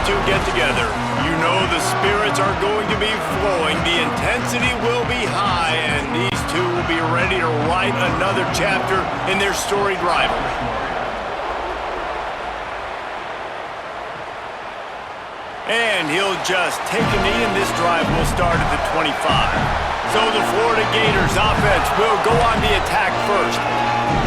two get together, you know the spirits are going to be flowing, the intensity will be high, and these two will be ready to write another chapter in their storied rivalry. And he'll just take a knee, and this drive will start at the 25. So the Florida Gators offense will go on the attack first.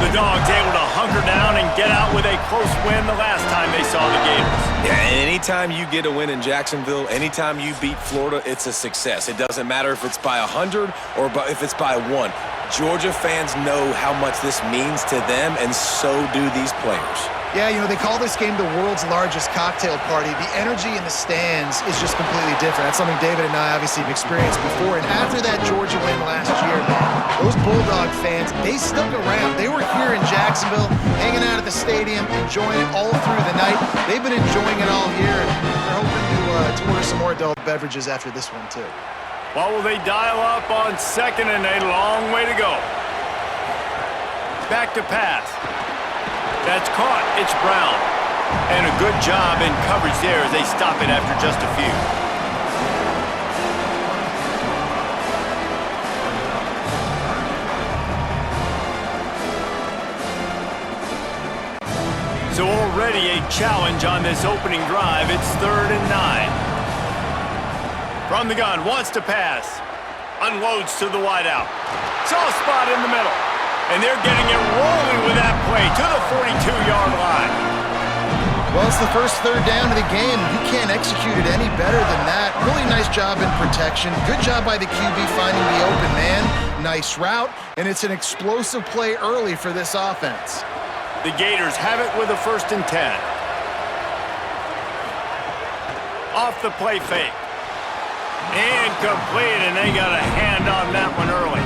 The Dogs able to hunker down and get out with a close win the last time they saw the Gators. Yeah, anytime you get a win in Jacksonville, anytime you beat Florida, it's a success. It doesn't matter if it's by 100 or if it's by 1. Georgia fans know how much this means to them, and so do these players. Yeah, you know, they call this game the world's largest cocktail party. The energy in the stands is just completely different. That's something David and I obviously have experienced before. And after that Georgia win last year, man, those Bulldog fans, they stuck around. They were here in Jacksonville, hanging out at the stadium, enjoying it all through the night. They've been enjoying it all here, and they're hoping to order some more adult beverages after this one, too. What will they dial up on second and a long way to go? Back to pass. That's caught. It's Brown. And a good job in coverage there as they stop it after just a few. So already a challenge on this opening drive. It's 3rd and 9. From the gun, wants to pass. Unloads to the wideout. Soft spot in the middle. And they're getting it rolling with that play to the 42-yard line. Well, it's the first 3rd down of the game. You can't execute it any better than that. Really nice job in protection. Good job by the QB finding the open man. Nice route, and it's an explosive play early for this offense. The Gators have it with a 1st and 10. Off the play fake. Incomplete, and they got a hand on that one early.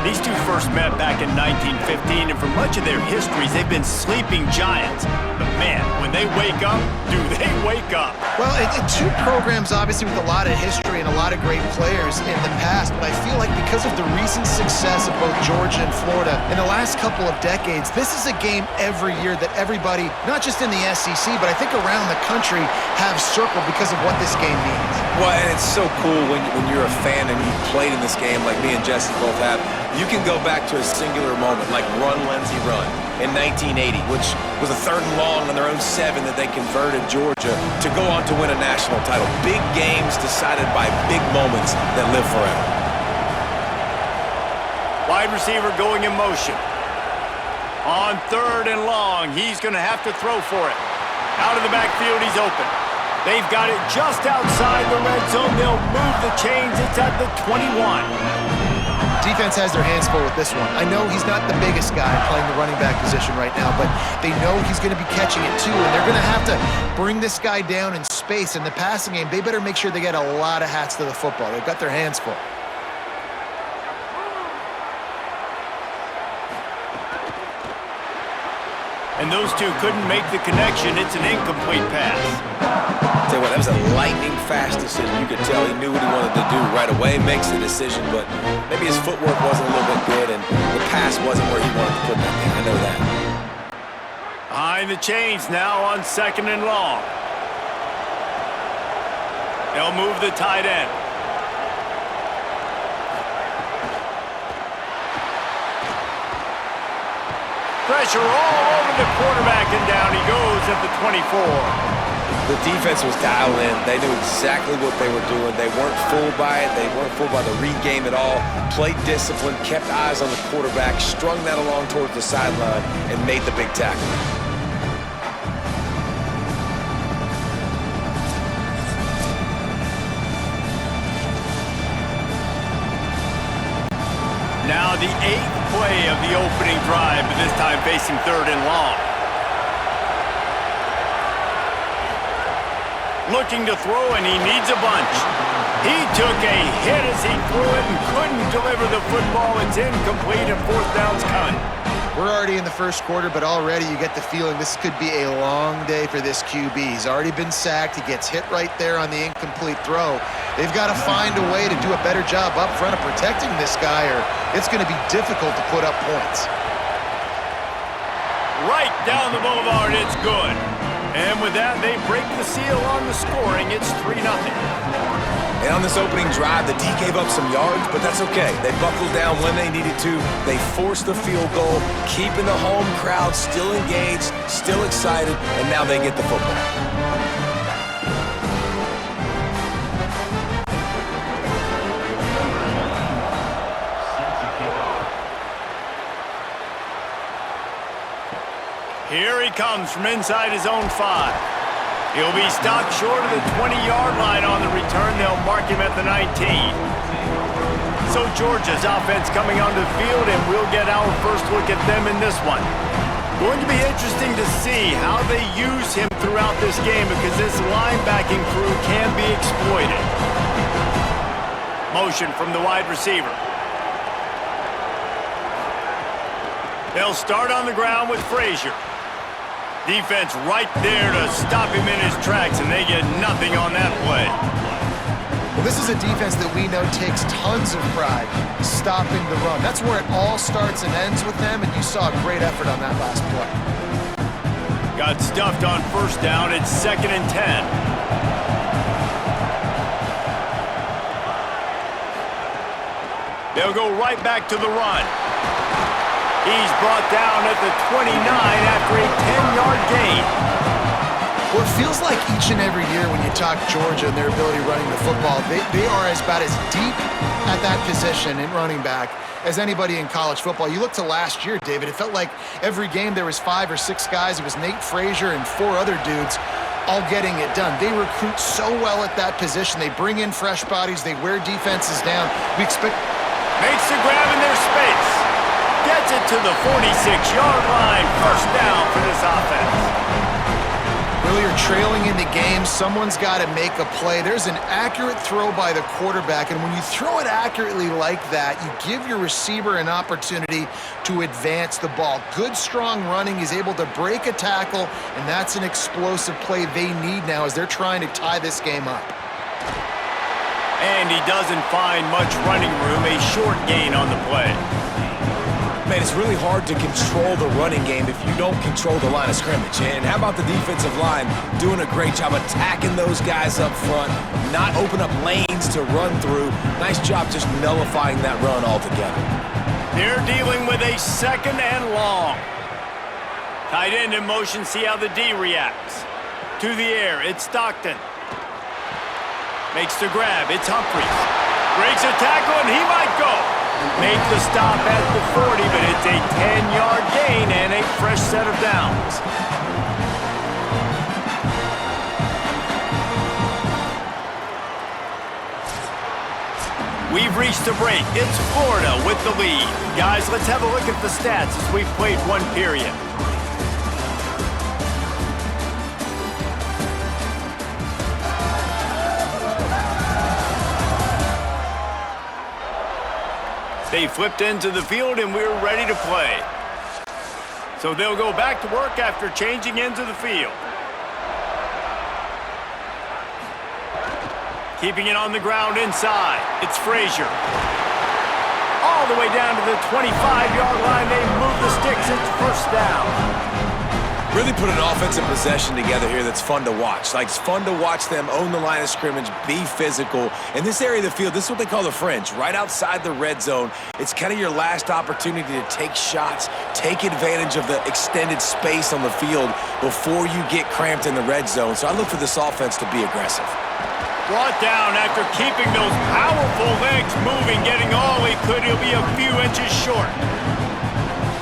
These two first met back in 1915, and for much of their histories, they've been sleeping giants. But man, when they wake up, do they wake up? Well, two programs obviously with a lot of history and a lot of great players in the past, but I feel like because of the recent success of both Georgia and Florida in the last couple of decades, this is a game every year that everybody, not just in the SEC, but I think around the country, have circled because of what this game means. Well, and it's so cool when you're a fan and you've played in this game like me and Jesse both have. You can go back to a singular moment like Run, Lindsey, Run in 1980, which was a 3rd and long on their own 7 that they converted Georgia to go on to win a national title. Big games decided by big moments that live forever. Wide receiver going in motion. On 3rd and long, he's going to have to throw for it. Out of the backfield, he's open. They've got it just outside the red zone. They'll move the chains. It's at the 21. Defense has their hands full with this one. I know he's not the biggest guy playing the running back position right now, but they know he's going to be catching it too, and they're going to have to bring this guy down in space. In the passing game, they better make sure they get a lot of hats to the football. They've got their hands full. And those two couldn't make the connection. It's an incomplete pass. Tell you what, that was a lightning-fast decision. You could tell he knew what he wanted to do right away, makes the decision, but maybe his footwork wasn't a little bit good, and the pass wasn't where he wanted to put that thing. I know that. Behind the chains now on 2nd and long. They'll move the tight end. Pressure all over the quarterback, and down he goes at the 24. The defense was dialed in. They knew exactly what they were doing. They weren't fooled by it. They weren't fooled by the read game at all. Played discipline, kept eyes on the quarterback, strung that along towards the sideline, and made the big tackle. Now the 8th play of the opening drive, but this time facing 3rd and long. Looking to throw, and he needs a bunch. He took a hit as he threw it and couldn't deliver the football. It's incomplete, and 4th down's coming. We're already in the first quarter, but already you get the feeling this could be a long day for this QB. He's already been sacked. He gets hit right there on the incomplete throw. They've got to find a way to do a better job up front of protecting this guy, or it's going to be difficult to put up points. Right down the boulevard, it's good. And with that, they break the seal on the scoring. It's 3-0. And on this opening drive, the D gave up some yards, but that's okay. They buckled down when they needed to. They forced the field goal, keeping the home crowd still engaged, still excited, and now they get the football. Here he comes from inside his own 5. He'll be stopped short of the 20-yard line on the return. They'll mark him at the 19. So Georgia's offense coming onto the field, and we'll get our first look at them in this one. Going to be interesting to see how they use him throughout this game because this linebacking crew can be exploited. Motion from the wide receiver. They'll start on the ground with Frazier. Defense right there to stop him in his tracks, and they get nothing on that play. Well, this is a defense that we know takes tons of pride stopping the run. That's where it all starts and ends with them, and you saw a great effort on that last play. Got stuffed on first down. It's 2nd and 10. They'll go right back to the run. He's brought down at the 29 after a 10-yard gain. Well, it feels like each and every year when you talk Georgia and their ability running the football, they are about as deep at that position in running back as anybody in college football. You look to last year, David, it felt like every game there was 5 or 6 guys. It was Nate Frazier and 4 other dudes all getting it done. They recruit so well at that position. They bring in fresh bodies. They wear defenses down. We expect... Makes the grab in their space. Gets it to the 46-yard line. First down for this offense. Really, you're trailing in the game. Someone's got to make a play. There's an accurate throw by the quarterback, and when you throw it accurately like that, you give your receiver an opportunity to advance the ball. Good, strong running. He's able to break a tackle, and that's an explosive play they need now as they're trying to tie this game up. And he doesn't find much running room. A short gain on the play. Man, it's really hard to control the running game if you don't control the line of scrimmage. And how about the defensive line doing a great job attacking those guys up front, not open up lanes to run through. Nice job just nullifying that run altogether. They're dealing with a 2nd and long. Tight end in motion, see how the D reacts. To the air, it's Stockton. Makes the grab, it's Humphries. Breaks a tackle, and he might go. Make the stop at the 40, but it's a 10-yard gain and a fresh set of downs. We've reached a break. It's Florida with the lead. Guys, let's have a look at the stats as we've played one period. They flipped into the field, and we're ready to play. So they'll go back to work after changing into the field. Keeping it on the ground inside. It's Frazier. All the way down to the 25-yard line. They move the sticks. It's first down. Really put an offensive possession together here that's fun to watch. Like, it's fun to watch them own the line of scrimmage, be physical. In this area of the field, this is what they call the fringe, right outside the red zone. It's kind of your last opportunity to take shots, take advantage of the extended space on the field before you get cramped in the red zone. So I look for this offense to be aggressive. Brought down after keeping those powerful legs moving, getting all he could. He'll be a few inches short.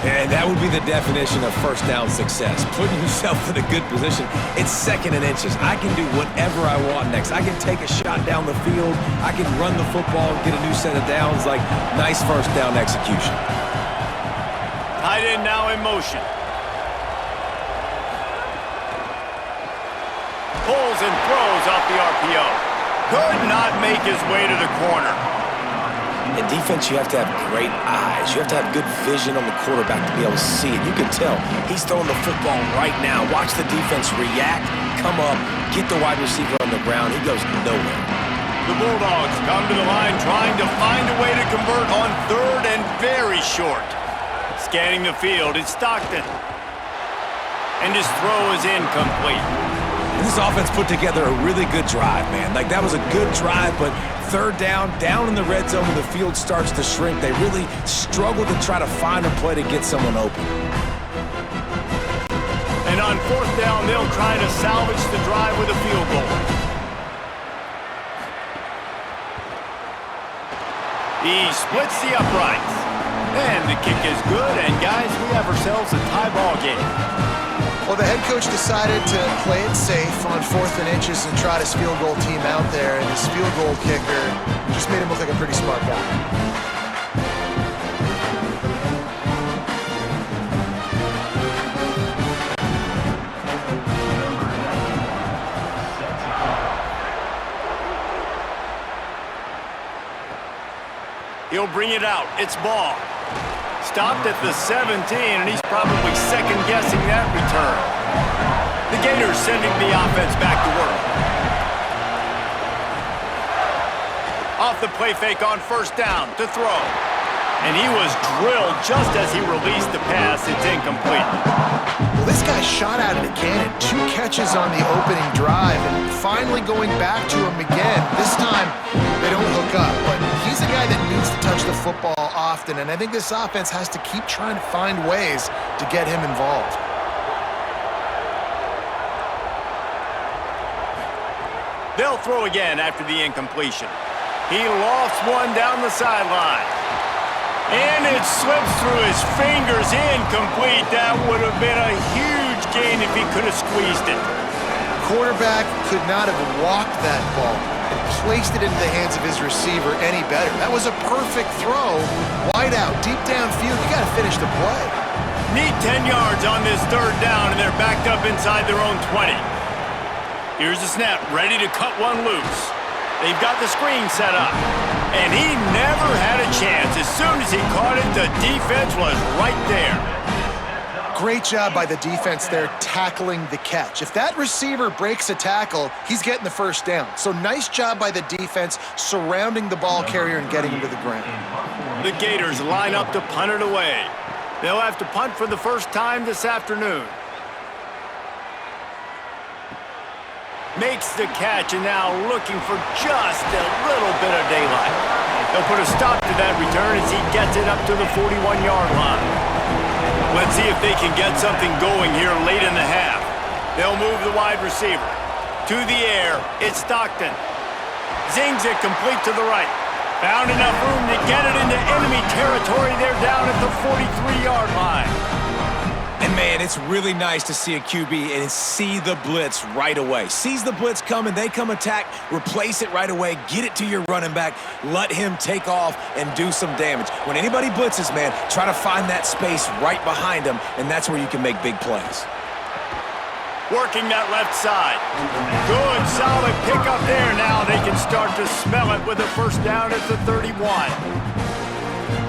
And that would be the definition of first down success. Putting yourself in a good position. It's 2nd and inches. I can do whatever I want next. I can take a shot down the field. I can run the football and get a new set of downs. Like, nice first down execution. Tight end now in motion. Pulls and throws off the RPO. Could not make his way to the corner. In defense, you have to have great eyes. You have to have good vision on the quarterback to be able to see it. You can tell he's throwing the football right now. Watch the defense react, come up, get the wide receiver on the ground. He goes nowhere. The Bulldogs come to the line trying to find a way to convert on 3rd and very short. Scanning the field, it's Stockton. And his throw is incomplete. And this offense put together a really good drive, man. Like, that was a good drive, but third down in the red zone when the field starts to shrink, they really struggle to try to find a play to get someone open. And on fourth down, they'll try to salvage the drive with a field goal. He splits the uprights. And the kick is good, and guys, we have ourselves a tie ball game. Well, the head coach decided to play it safe on 4th and inches and trot his field goal team out there, and his field goal kicker just made him look like a pretty smart guy. He'll bring it out. It's ball. Stopped at the 17, and he's probably second-guessing that return. The Gators sending the offense back to work. Off the play fake on first down to throw. And he was drilled just as he released the pass. It's incomplete. Well, this guy shot out of the cannon. 2 catches on the opening drive, and finally going back to him again. This time, they don't hook up, but he's a guy that needs to touch the football often, and I think this offense has to keep trying to find ways to get him involved. They'll throw again after the incompletion. He lofts one down the sideline. And it slips through his fingers, incomplete. That would have been a huge gain if he could have squeezed it. Quarterback could not have walked that ball and placed it into the hands of his receiver any better. That was a perfect throw. Wide out, deep downfield. You got to finish the play. Need 10 yards on this third down, and they're backed up inside their own 20. Here's the snap, ready to cut one loose. They've got the screen set up, and he never had a chance. As soon as he caught it, the defense was right there. Great job by the defense there tackling the catch. If that receiver breaks a tackle, he's getting the first down. So nice job by the defense surrounding the ball carrier and getting him to the ground. The Gators line up to punt it away. They'll have to punt for the first time this afternoon. Makes the catch, and now looking for just a little bit of daylight. They'll put a stop to that return as he gets it up to the 41-yard line. Let's see if they can get something going here late in the half. They'll move the wide receiver. To the air, it's Stockton. Zings it complete to the right. Found enough room to get it into enemy territory. They're down at the 43-yard line. And, man, it's really nice to see a QB and see the blitz right away. Sees the blitz coming, they come attack, replace it right away, get it to your running back, let him take off and do some damage. When anybody blitzes, man, try to find that space right behind them, and that's where you can make big plays. Working that left side. Good, solid pickup there. Now they can start to smell it with a first down at the 31.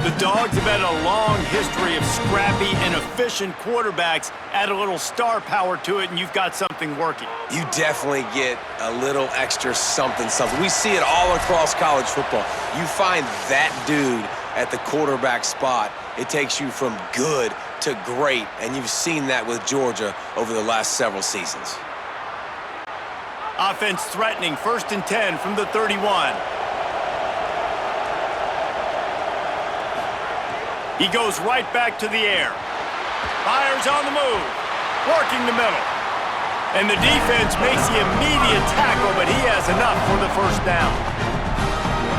The Dogs have had a long history of scrappy and efficient quarterbacks. Add a little star power to it, and you've got something working. You definitely get a little extra something. We see it all across college football. You find that dude at the quarterback spot, it takes you from good to great, and you've seen that with Georgia over the last several seasons. Offense threatening, 1st and 10 from the 31. He goes right back to the air. Fires on the move. Working the middle. And the defense makes the immediate tackle, but he has enough for the first down.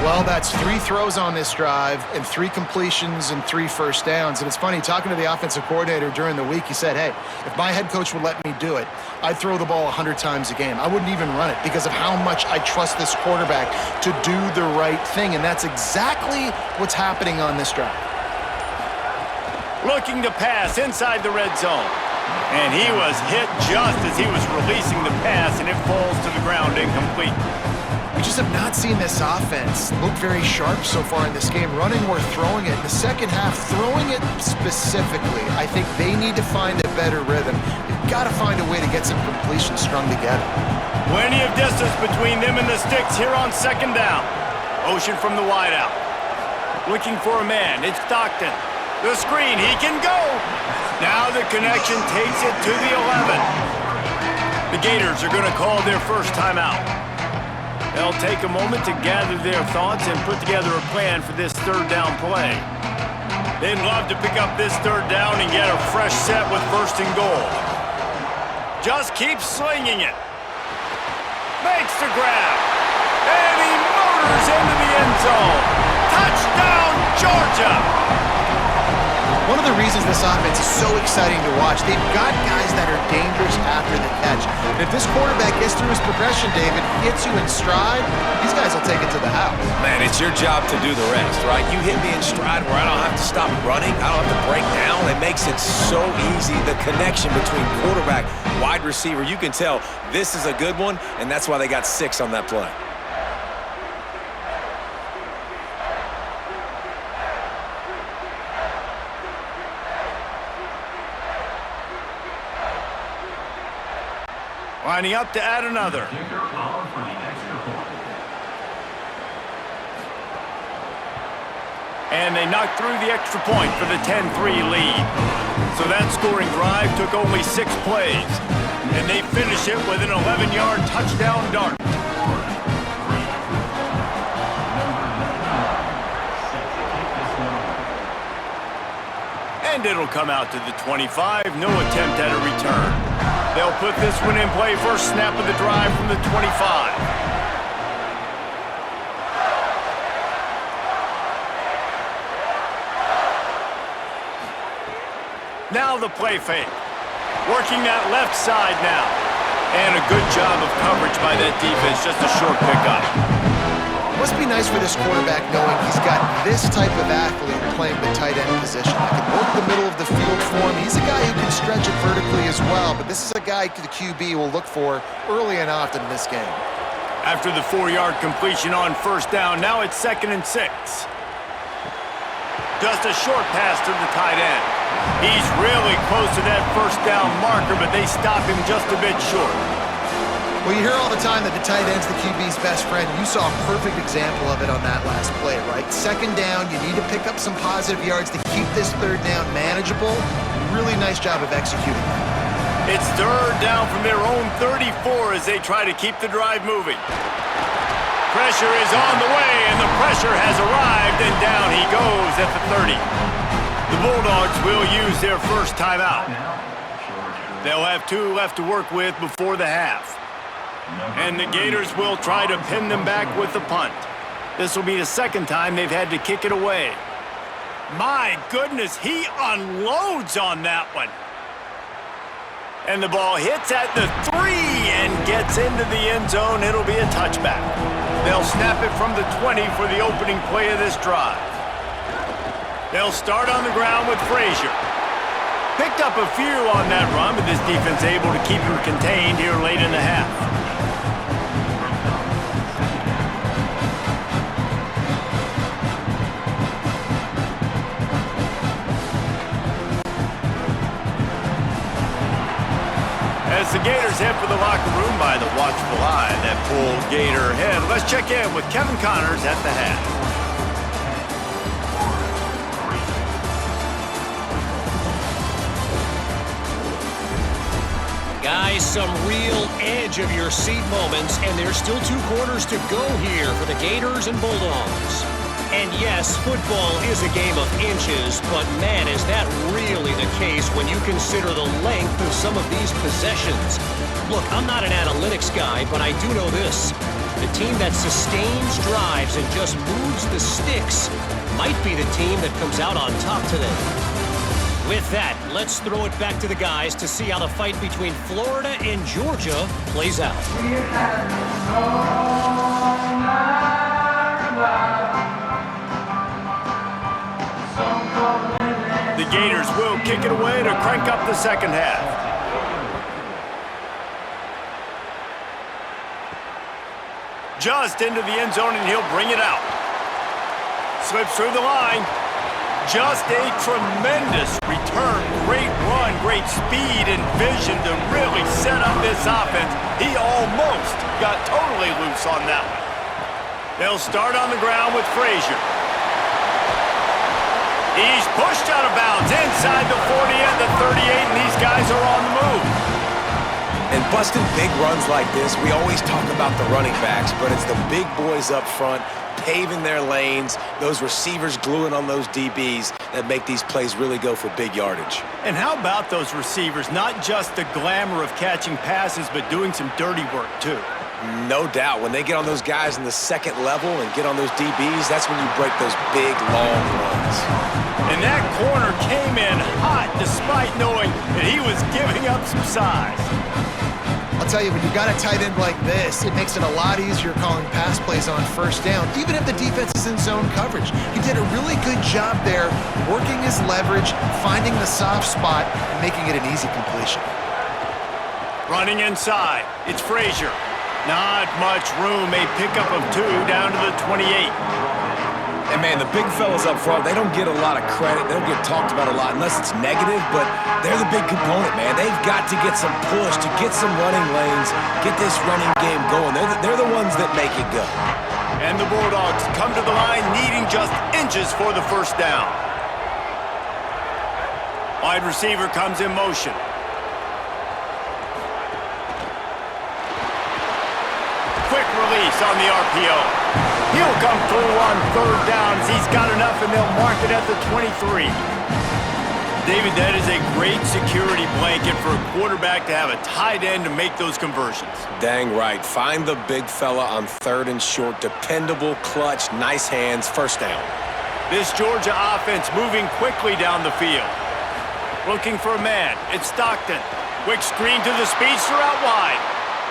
Well, that's 3 throws on this drive and 3 completions and 3 first downs. And it's funny, talking to the offensive coordinator during the week, he said, hey, if my head coach would let me do it, I'd throw the ball 100 times a game. I wouldn't even run it because of how much I trust this quarterback to do the right thing. And that's exactly what's happening on this drive. Looking to pass inside the red zone. And he was hit just as he was releasing the pass, and it falls to the ground incomplete. We just have not seen this offense look very sharp so far in this game, running or throwing it. In the second half, throwing it specifically, I think they need to find a better rhythm. You've got to find a way to get some completions strung together. Plenty of distance between them and the sticks here on 2nd down. Motion from the wideout. Looking for a man. It's Stockton. The screen, he can go. Now the connection takes it to the 11. The Gators are going to call their first timeout. They'll take a moment to gather their thoughts and put together a plan for this third down play. They'd love to pick up this third down and get a fresh set with first and goal. Just keep slinging it. Makes the grab. And he motors into the end zone. Touchdown, Georgia! One of the reasons this offense is so exciting to watch, they've got guys that are dangerous after the catch. And if this quarterback gets through his progression, David, hits you in stride, these guys will take it to the house. Man, it's your job to do the rest, right? You hit me in stride where I don't have to stop running. I don't have to break down. It makes it so easy. The connection between quarterback, wide receiver, you can tell this is a good one, and that's why they got 6 on that play. Lining up to add another. And they knocked through the extra point for the 10-3 lead. So that scoring drive took only 6 plays. And they finish it with an 11-yard touchdown dart. And it'll come out to the 25. No attempt at a return. They'll put this one in play first snap of the drive from the 25. Now the play fake. Working that left side now. And a good job of coverage by that defense. Just a short pickup. Must be nice for this quarterback knowing he's got this type of athlete playing the tight end position. That can work the middle of the field for him. He's a guy who can stretch it vertically as well, but this is a guy the QB will look for early and often in this game. After the 4-yard completion on first down, now it's 2nd and 6. Just a short pass to the tight end. He's really close to that first down marker, but they stop him just a bit short. Well, you hear all the time that the tight end's the QB's best friend. You saw a perfect example of it on that last play, right? 2nd down, you need to pick up some positive yards to keep this third down manageable. Really nice job of executing that. It's third down from their own 34 as they try to keep the drive moving. Pressure is on the way, and the pressure has arrived, and down he goes at the 30. The Bulldogs will use their first timeout. They'll have 2 left to work with before the half. And the Gators will try to pin them back with the punt. This will be the 2nd time they've had to kick it away. My goodness, he unloads on that one. And the ball hits at the 3 and gets into the end zone. It'll be a touchback. They'll snap it from the 20 for the opening play of this drive. They'll start on the ground with Frazier. Picked up a few on that run, but this defense able to keep him contained here late in the half. As the Gators head for the locker room by the watchful eye that pulled Gator head, let's check in with Kevin Connors at the half. Guys, some real edge-of-your-seat moments, and there's still 2 quarters to go here for the Gators and Bulldogs. And yes, football is a game of inches, but man, is that really the case when you consider the length of some of these possessions. Look, I'm not an analytics guy, but I do know this. The team that sustains drives and just moves the sticks might be the team that comes out on top today. With that, let's throw it back to the guys to see how the fight between Florida and Georgia plays out. The Gators will kick it away to crank up the second half. Just into the end zone, and he'll bring it out. Slips through the line. Just a tremendous return. Great run, great speed and vision to really set up this offense. He almost got totally loose on that one. They'll start on the ground with Frazier. He's pushed out of bounds inside the 40 and the 38, and these guys are on the move. And busting big runs like this, we always talk about the running backs, but it's the big boys up front paving their lanes, those receivers gluing on those DBs that make these plays really go for big yardage. And how about those receivers? Not just the glamour of catching passes, but doing some dirty work, too. No doubt. When they get on those guys in the second level and get on those DBs, that's when you break those big, long runs. And that corner came in hot despite knowing that he was giving up some size. I'll tell you, when you got a tight end like this, it makes it a lot easier calling pass plays on first down, even if the defense is in zone coverage. He did a really good job there, working his leverage, finding the soft spot, and making it an easy completion. Running inside, it's Frazier. Not much room, a pickup of 2 down to the 28. And man, the big fellas up front, they don't get a lot of credit. They don't get talked about a lot unless it's negative, but they're the big component, man. They've got to get some push, to get some running lanes, get this running game going. They're the ones that make it go. And the Bulldogs come to the line needing just inches for the first down. Wide receiver comes in motion. Quick release on the RPO. He'll come through on third down as he's got enough, and they'll mark it at the 23. David, that is a great security blanket for a quarterback to have a tight end to make those conversions. Dang right. Find the big fella on third and short. Dependable, clutch, nice hands, first down. This Georgia offense moving quickly down the field. Looking for a man. It's Stockton. Quick screen to the speedster out wide.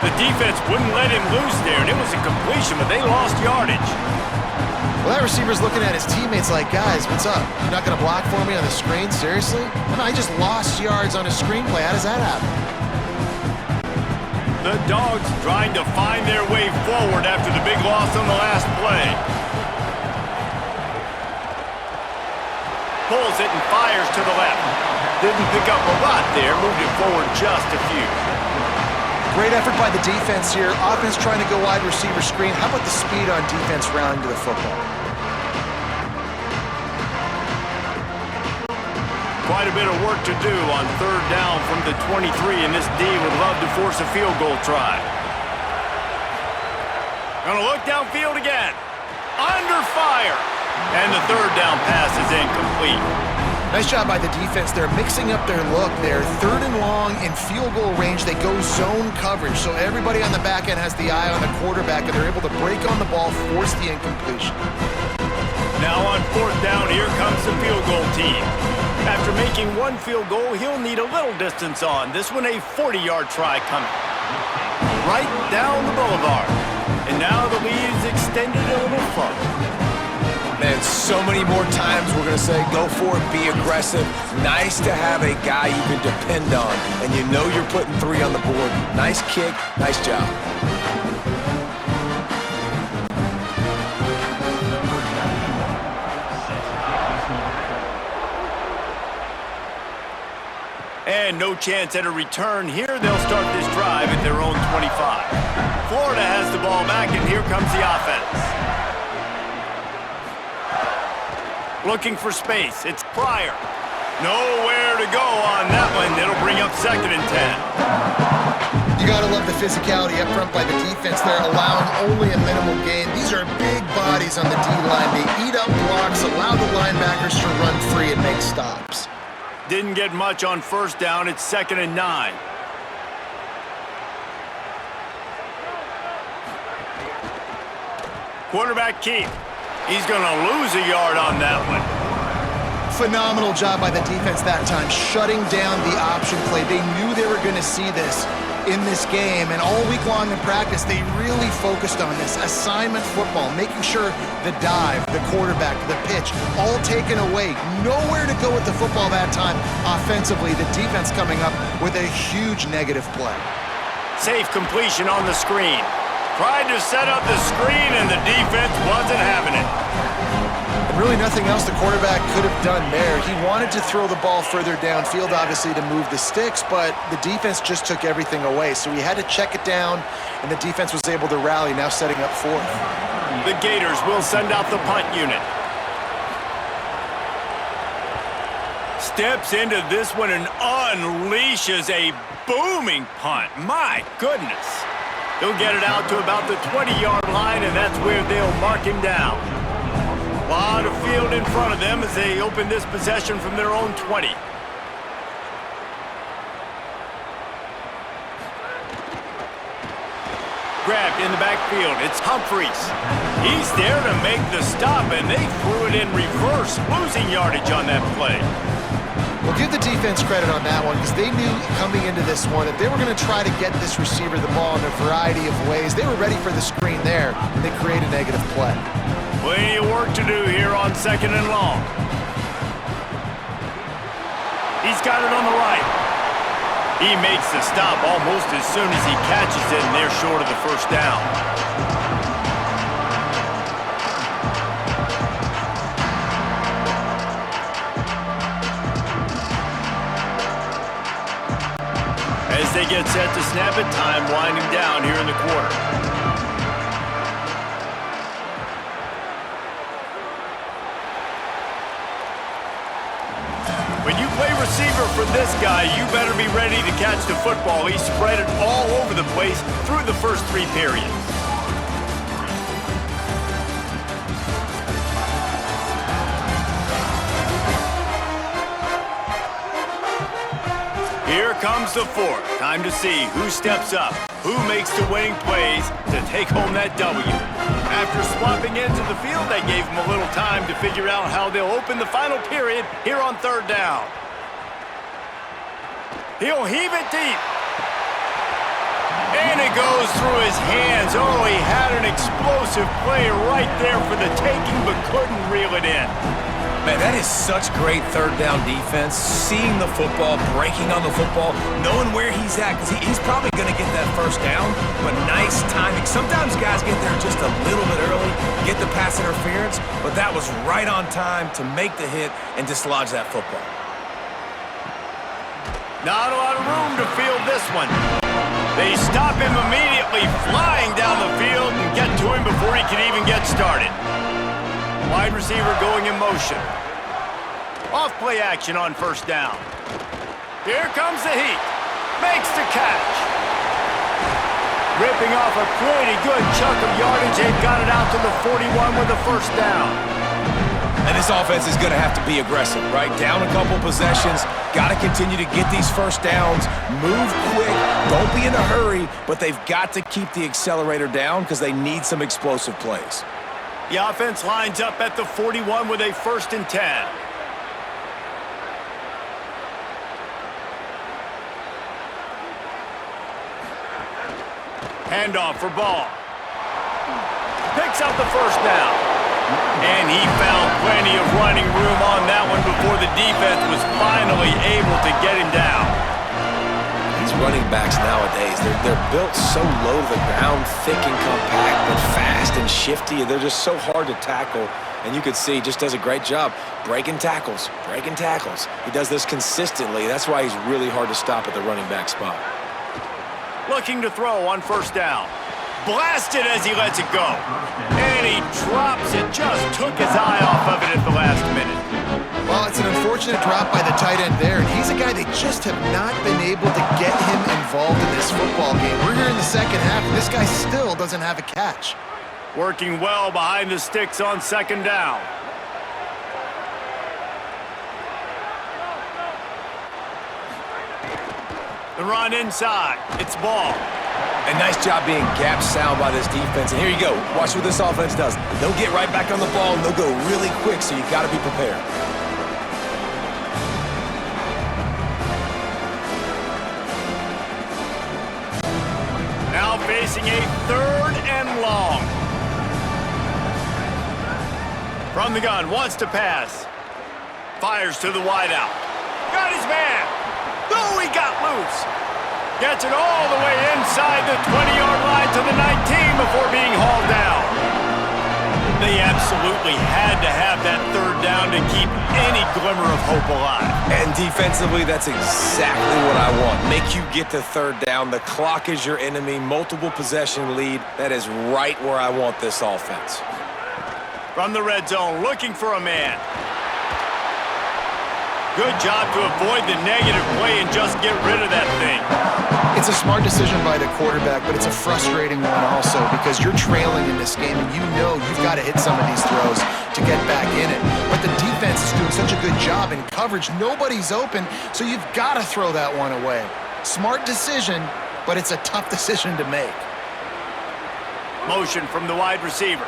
The defense wouldn't let him loose there, and it was a completion, but they lost yardage. Well, that receiver's looking at his teammates like, guys, what's up? You're not going to block for me on the screen? Seriously? I just lost yards on a screenplay. How does that happen? The Dogs trying to find their way forward after the big loss on the last play. Pulls it and fires to the left. Didn't pick up a lot there, moved it forward just a few. Great effort by the defense here. Offense trying to go wide receiver screen. How about the speed on defense rounding to the football? Quite a bit of work to do on third down from the 23, and this D would love to force a field goal try. Gonna look downfield again. Under fire. And the third down pass is incomplete. Nice job by the defense. They're mixing up their look. They're third and long in field goal range. They go zone coverage, so everybody on the back end has the eye on the quarterback, and they're able to break on the ball, force the incompletion. Now on fourth down, here comes the field goal team. After making one field goal, he'll need a little distance on. This one a 40-yard try coming. Right down the boulevard. And now the lead is extended a little further. Man, so many more times we're going to say, go for it, be aggressive. Nice to have a guy you can depend on, and you know you're putting 3 on the board. Nice kick, nice job. And no chance at a return here. They'll start this drive at their own 25. Florida has the ball back, and here comes the offense. Looking for space. It's Pryor. Nowhere to go on that one. It'll bring up 2nd and 10. You got to love the physicality up front by the defense. They're allowing only a minimal gain. These are big bodies on the D-line. They eat up blocks, allow the linebackers to run free and make stops. Didn't get much on first down. It's 2nd and 9. Quarterback keep. He's going to lose a yard on that one. Phenomenal job by the defense that time, shutting down the option play. They knew they were going to see this in this game, and all week long in practice, they really focused on this. Assignment football, making sure the dive, the quarterback, the pitch, all taken away. Nowhere to go with the football that time offensively. The defense coming up with a huge negative play. Safe completion on the screen. Tried to set up the screen, and the defense wasn't having it. And really nothing else the quarterback could have done there. He wanted to throw the ball further downfield, obviously, to move the sticks, but the defense just took everything away. So he had to check it down, and the defense was able to rally, now setting up fourth. The Gators will send out the punt unit. steps into this one and unleashes a booming punt. My goodness. He'll get it out to about the 20-yard line, and that's where they'll mark him down. A lot of field in front of them as they open this possession from their own 20. Grabbed in the backfield. It's Humphries. He's there to make the stop, and they threw it in reverse, losing yardage on that play. Well, give the defense credit on that one because they knew coming into this one that they were going to try to get this receiver the ball in a variety of ways. They were ready for the screen there, and they created a negative play. Plenty of work to do here on 2nd and long. He's got it on the right. He makes the stop almost as soon as he catches it, and they're short of the first down. As they get set to snap it, time winding down here in the quarter. When you play receiver for this guy, you better be ready to catch the football. He spread it all over the place through the first 3 periods. Here comes the 4th. Time to see who steps up, who makes the winning plays to take home that W. After swapping into the field, they gave him a little time to figure out how they'll open the final period here on 3rd down. He'll heave it deep. And it goes through his hands. Oh, he had an explosive play right there for the taking, but couldn't reel it in. Man, that is such great 3rd down defense. Seeing the football, breaking on the football, knowing where he's at, because he's probably going to get that 1st down, but nice timing. Sometimes guys get there just a little bit early, get the pass interference, but that was right on time to make the hit and dislodge that football. Not a lot of room to field this one. They stop him immediately, flying down the field and get to him before he can even get started. Wide receiver going in motion. Off play action on 1st down. Here comes the heat. Makes the catch. Ripping off a pretty good chunk of yardage. They've got it out to the 41 with the 1st down. And this offense is going to have to be aggressive, right? Down a couple possessions. Got to continue to get these 1st downs. Move quick. Don't be in a hurry. But they've got to keep the accelerator down because they need some explosive plays. The offense lines up at the 41 with a 1st and 10. Handoff for Ball. Picks up the 1st down. And he found plenty of running room on that one before the defense was finally able to get him down. These running backs nowadays, they're built so low to the ground, thick and compact, but fast and shifty. They're just so hard to tackle. And you could see he just does a great job breaking tackles, breaking tackles. He does this consistently. That's why he's really hard to stop at the running back spot. Looking to throw on 1st down. Blasted as he lets it go. And he drops it. Just took his eye off of it at the last minute. Well, it's an unfortunate drop by the tight end there, and he's a guy they just have not been able to get him involved in this football game. We're here in the 2nd half, and this guy still doesn't have a catch. Working well behind the sticks on 2nd down. The run inside. It's Ball. And nice job being gap sound by this defense. And here you go. Watch what this offense does. They'll get right back on the ball, and they'll go really quick, so you got to be prepared. Now facing a 3rd and long. From the gun, wants to pass. Fires to the wideout. Got his man. Oh, he got loose. Gets it all the way inside the 20-yard line to the 19 before being hauled down. They absolutely had to have that 3rd down to keep any glimmer of hope alive. And defensively, that's exactly what I want. Make you get the 3rd down. The clock is your enemy. Multiple possession lead. That is right where I want this offense. From the red zone, looking for a man. Good job to avoid the negative play and just get rid of that thing. It's a smart decision by the quarterback, but it's a frustrating one also because you're trailing in this game and you know you've got to hit some of these throws to get back in it. But the defense is doing such a good job in coverage. Nobody's open, so you've got to throw that one away. Smart decision, but it's a tough decision to make. Motion from the wide receiver.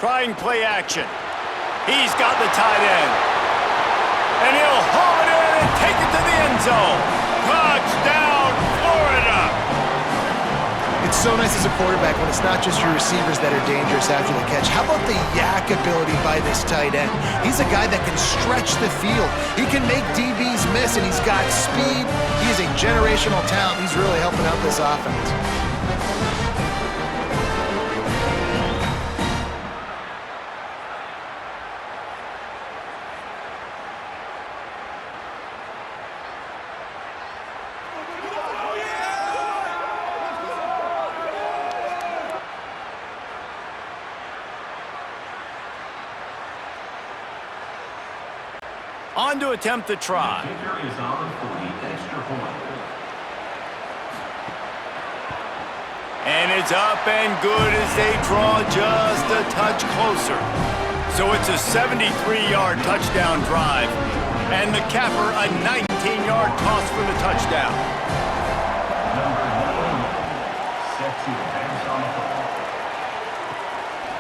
Trying play action. He's got the tight end. And he'll haul it in and take it to the end zone. Touchdown, Florida! It's so nice as a quarterback when it's not just your receivers that are dangerous after the catch. How about the yak ability by this tight end? He's a guy that can stretch the field. He can make DBs miss, and he's got speed. He's a generational talent. He's really helping out this offense. On to attempt the try. And it's up and good as they draw just a touch closer. So it's a 73-yard touchdown drive. And the capper, a 19-yard toss for the touchdown.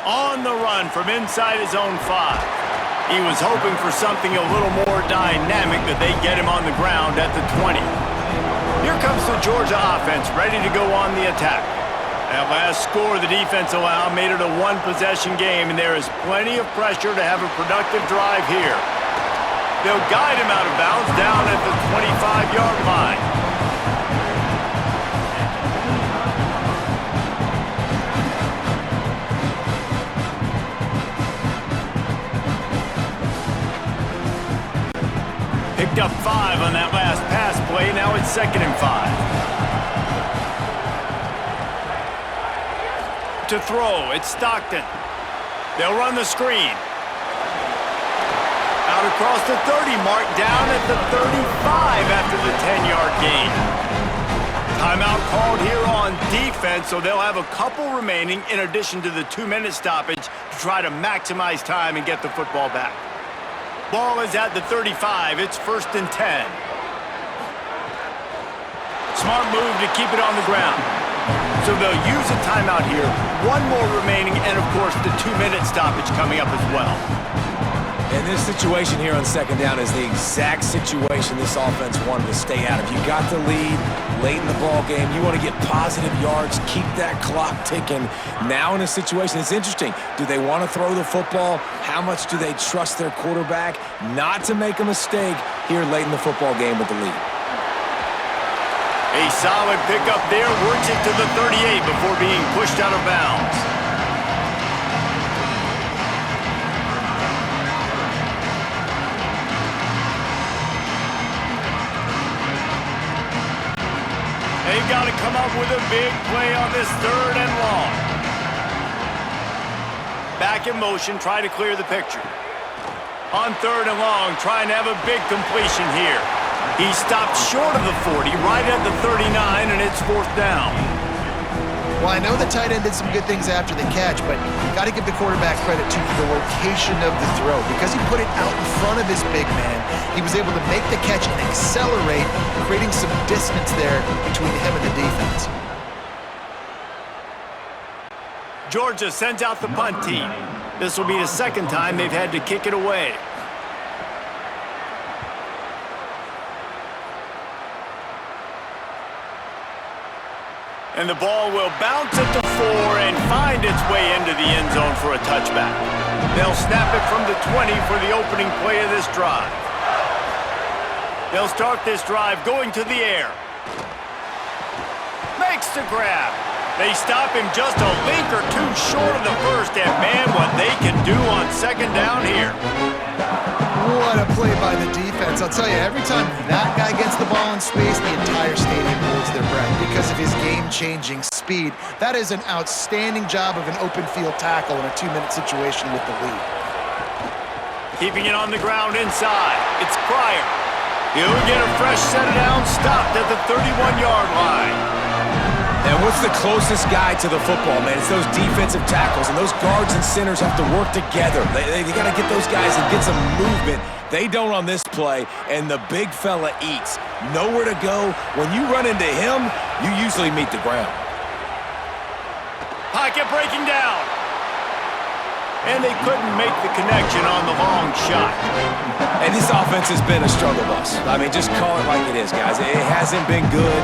On the run from inside his own 5. He was hoping for something a little more dynamic, that they get him on the ground at the 20. Here comes the Georgia offense, ready to go on the attack. That last score the defense allowed made it a one-possession game, and there is plenty of pressure to have a productive drive here. They'll guide him out of bounds down at the 25-yard line. Picked up 5 on that last pass play. Now it's 2nd and 5. To throw, it's Stockton. They'll run the screen. Out across the 30 mark, down at the 35 after the 10-yard gain. Timeout called here on defense, so they'll have a couple remaining in addition to the 2-minute stoppage to try to maximize time and get the football back. Ball is at the 35. It's 1st and 10. Smart move to keep it on the ground. So they'll use a timeout here. One more remaining, and of course the 2-minute stoppage coming up as well. And this situation here on 2nd down is the exact situation this offense wanted to stay out of. You got the lead late in the ball game. You want to get positive yards, keep that clock ticking. Now in a situation, it's interesting. Do they want to throw the football? How much do they trust their quarterback not to make a mistake here late in the football game with the lead? A solid pickup there, works it to the 38 before being pushed out of bounds. They've got to come up with a big play on this 3rd and long. Back in motion, try to clear the picture. On 3rd and long, trying to have a big completion here. He stopped short of the 40, right at the 39, and it's 4th down. Well, I know the tight end did some good things after the catch, but got to give the quarterback credit to the location of the throw. Because he put it out in front of his big man, he was able to make the catch and accelerate, creating some distance there between him and the defense. Georgia sends out the punt team. This will be the 2nd time they've had to kick it away. And the ball will bounce at the 4 and find its way into the end zone for a touchback. They'll snap it from the 20 for the opening play of this drive. They'll start this drive going to the air. Makes the grab. They stop him just a link or two short of the 1st, and man, what they can do on 2nd down here. What a play by the defense. I'll tell you, every time that guy gets the ball in space, the entire stadium holds their breath because of his game-changing speed. That is an outstanding job of an open field tackle in a 2-minute situation with the lead. Keeping it on the ground inside. It's Pryor. He'll get a fresh set of downs stopped at the 31-yard line. And what's the closest guy to the football, man? It's those defensive tackles, and those guards and centers have to work together. They got to get those guys and get some movement. They don't on this play, and the big fella eats. Nowhere to go. When you run into him, you usually meet the ground. Pocket breaking down. And they couldn't make the connection on the long shot. And this offense has been a struggle bus. I mean, just call it like it is, guys. It hasn't been good,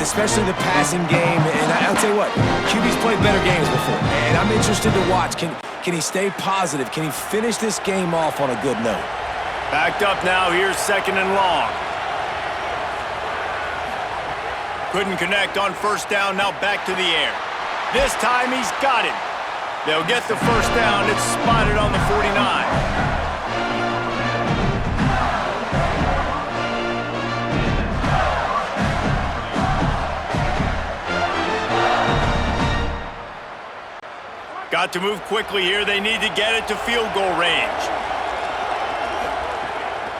especially the passing game. And I'll tell you what, QB's played better games before. And I'm interested to watch. Can he stay positive? Can he finish this game off on a good note? Backed up now. Here's 2nd and long. Couldn't connect on first down. Now back to the air. This time he's got it. They'll get the first down. It's spotted on the 49. Got to move quickly here. They need to get it to field goal range.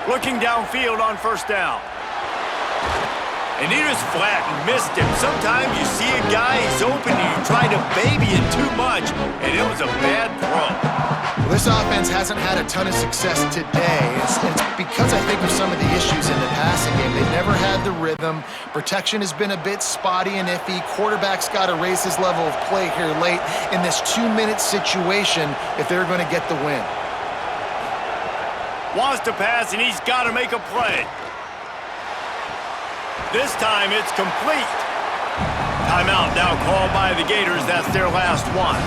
Looking downfield on first down. And he just flat and missed him. Sometimes you see a guy, he's open, and you try to baby it too much, and it was a bad throw. Well, this offense hasn't had a ton of success today. It's because I think of some of the issues in the passing game. They've never had the rhythm. Protection has been a bit spotty and iffy. Quarterback's got to raise his level of play here late in this 2-minute situation if they're going to get the win. Wants to pass, and he's got to make a play. This time it's complete. Timeout now called by the Gators. That's their last one.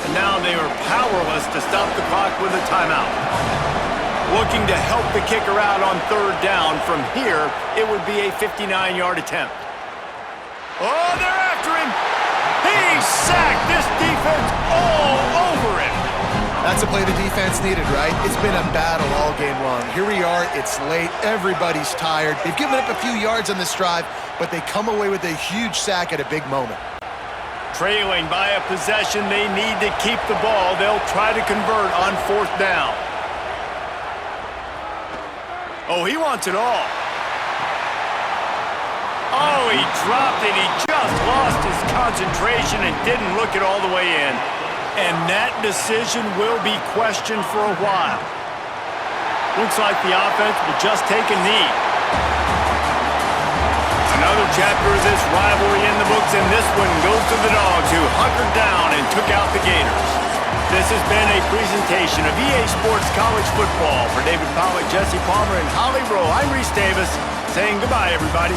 And now they are powerless to stop the clock with a timeout. Looking to help the kicker out on 3rd down. From here, it would be a 59-yard attempt. Oh, they're after him. He sacked this defense all over him. That's a play the defense needed, right? It's been a battle all game long. Here we are, it's late, everybody's tired. They've given up a few yards on this drive, but they come away with a huge sack at a big moment. Trailing by a possession, they need to keep the ball. They'll try to convert on 4th down. Oh, he wants it all. Oh, he dropped it. He just lost his concentration and didn't look it all the way in. And that decision will be questioned for a while. Looks like the offense will just take a knee. Another chapter of this rivalry in the books, and this one goes to the Dogs, who hunkered down and took out the Gators. This has been a presentation of EA Sports College Football. For David Pollack, Jesse Palmer, and Holly Rowe, I'm Reese Davis, saying goodbye, everybody.